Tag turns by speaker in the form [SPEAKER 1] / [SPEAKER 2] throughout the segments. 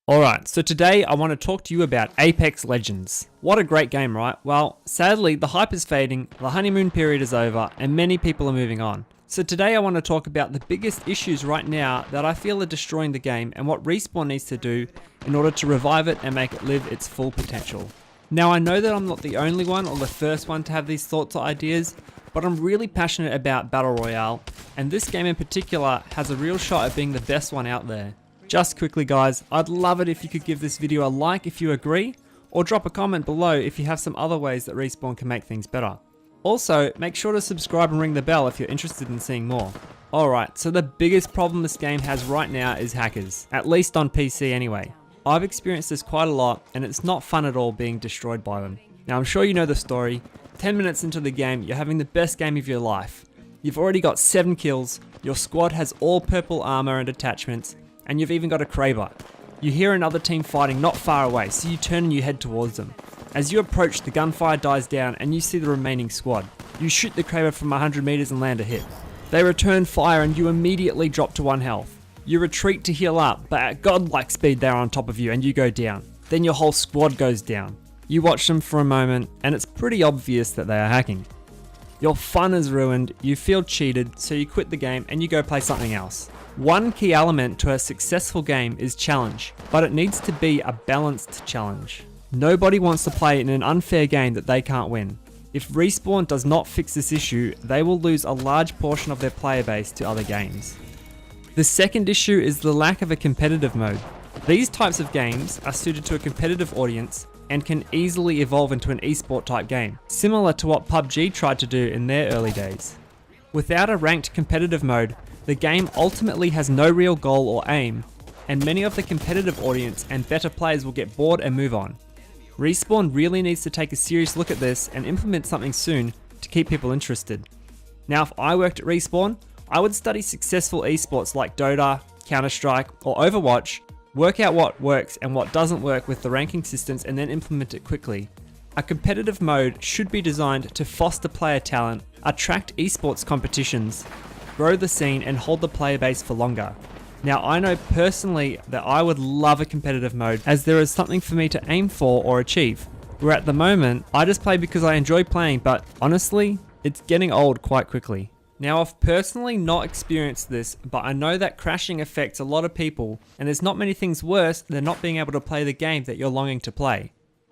[SPEAKER 1] Alright, so today I want to talk to you about Apex Legends. What a great game, right? Well, sadly the hype is fading, the honeymoon period is over, and many people are moving on. So today I want to talk about the biggest issues right now that I feel are destroying the game and what Respawn needs to do in order to revive it and make it live its full potential. Now I know that I'm not the only one or the first one to have these thoughts or ideas, but I'm really passionate about Battle Royale, and this game in particular has a real shot at being the best one out there. Just quickly guys, I'd love it if you could give this video a like if you agree, or drop a comment below if you have some other ways that Respawn can make things better. Also, make sure to subscribe and ring the bell if you're interested in seeing more. Alright, so the biggest problem this game has right now is hackers, at least on PC anyway. I've experienced this quite a lot, and it's not fun at all being destroyed by them. Now I'm sure you know the story. 10 minutes into the game, you're having the best game of your life. You've already got 7 kills, your squad has all purple armor and attachments, and you've even got a Kraber. You hear another team fighting not far away, so you turn and you head towards them. As you approach, the gunfire dies down and you see the remaining squad. You shoot the Kraber from 100 meters and land a hit. They return fire and you immediately drop to 1 health. You retreat to heal up, but at godlike speed they're on top of you and you go down. Then your whole squad goes down. You watch them for a moment and it's pretty obvious that they are hacking. Your fun is ruined, you feel cheated, so you quit the game and you go play something else. One key element to a successful game is challenge, but it needs to be a balanced challenge. Nobody wants to play in an unfair game that they can't win. If Respawn does not fix this issue, they will lose a large portion of their player base to other games. The second issue is the lack of a competitive mode. These types of games are suited to a competitive audience and can easily evolve into an esport type game, similar to what PUBG tried to do in their early days. Without a ranked competitive mode, the game ultimately has no real goal or aim, and many of the competitive audience and better players will get bored and move on. Respawn really needs to take a serious look at this and implement something soon to keep people interested. Now if I worked at Respawn, I would study successful esports like Dota, Counter-Strike or Overwatch, work out what works and what doesn't work with the ranking systems and then implement it quickly. A competitive mode should be designed to foster player talent, attract esports competitions, grow the scene and hold the player base for longer. Now I know personally that I would love a competitive mode as there is something for me to aim for or achieve, where at the moment I just play because I enjoy playing, but honestly it's getting old quite quickly. Now I've personally not experienced this, but I know that crashing affects a lot of people and there's not many things worse than not being able to play the game that you're longing to play.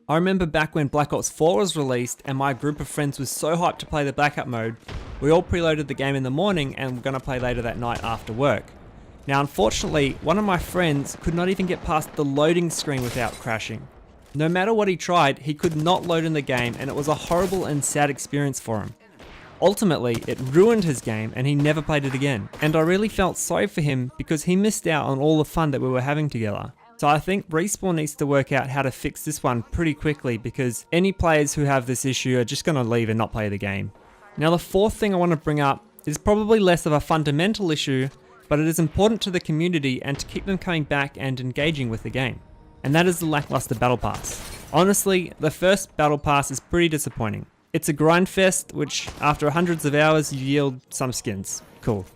[SPEAKER 1] I remember back when Black Ops 4 was released and my group of friends was so hyped to play the backup mode, we all preloaded the game in the morning and we're going to play later that night after work. Now unfortunately, one of my friends could not even get past the loading screen without crashing. No matter what he tried, he could not load in the game and it was a horrible and sad experience for him. Ultimately, it ruined his game and he never played it again. And I really felt sorry for him because he missed out on all the fun that we were having together. So I think Respawn needs to work out how to fix this one pretty quickly because any players who have this issue are just going to leave and not play the game. Now the fourth thing I want to bring up is probably less of a fundamental issue, but it is important to the community and to keep them coming back and engaging with the game. And that is the lackluster battle pass. Honestly, the first battle pass is pretty disappointing. It's a grind fest which after hundreds of hours you yield some skins. Cool.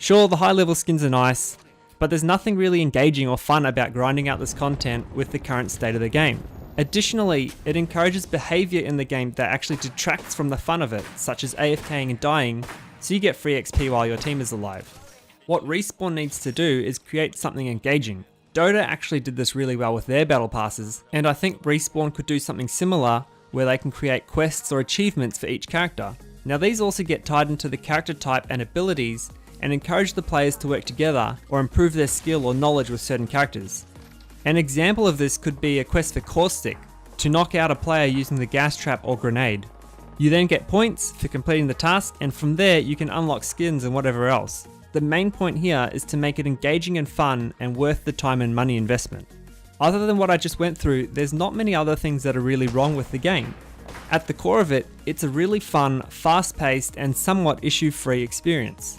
[SPEAKER 1] Sure, the high level skins are nice, but there's nothing really engaging or fun about grinding out this content with the current state of the game. Additionally, it encourages behaviour in the game that actually detracts from the fun of it, such as AFKing and dying, so you get free XP while your team is alive. What Respawn needs to do is create something engaging. Dota actually did this really well with their battle passes, and I think Respawn could do something similar where they can create quests or achievements for each character. Now these also get tied into the character type and abilities, and encourage the players to work together or improve their skill or knowledge with certain characters. An example of this could be a quest for Corsair, to knock out a player using the gas trap or grenade. You then get points for completing the task and from there you can unlock skins and whatever else. The main point here is to make it engaging and fun and worth the time and money investment. Other than what I just went through, there's not many other things that are really wrong with the game. At the core of it, it's a really fun, fast-paced and somewhat issue-free experience.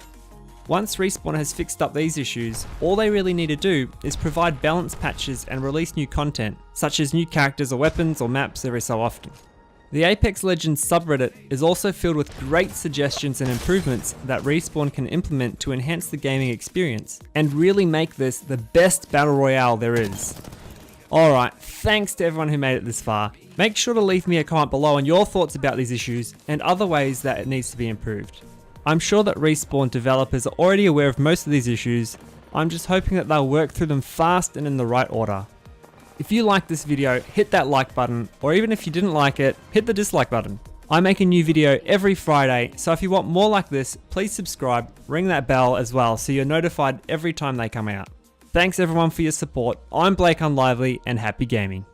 [SPEAKER 1] Once Respawn has fixed up these issues, all they really need to do is provide balance patches and release new content, such as new characters or weapons or maps every so often. The Apex Legends subreddit is also filled with great suggestions and improvements that Respawn can implement to enhance the gaming experience and really make this the best Battle Royale there is. Alright, thanks to everyone who made it this far. Make sure to leave me a comment below on your thoughts about these issues and other ways that it needs to be improved. I'm sure that Respawn developers are already aware of most of these issues. I'm just hoping that they'll work through them fast and in the right order. If you liked this video, hit that like button, or even if you didn't like it, hit the dislike button. I make a new video every Friday, so if you want more like this, please subscribe, ring that bell as well so you're notified every time they come out. Thanks everyone for your support. I'm Blake Unlively and happy gaming.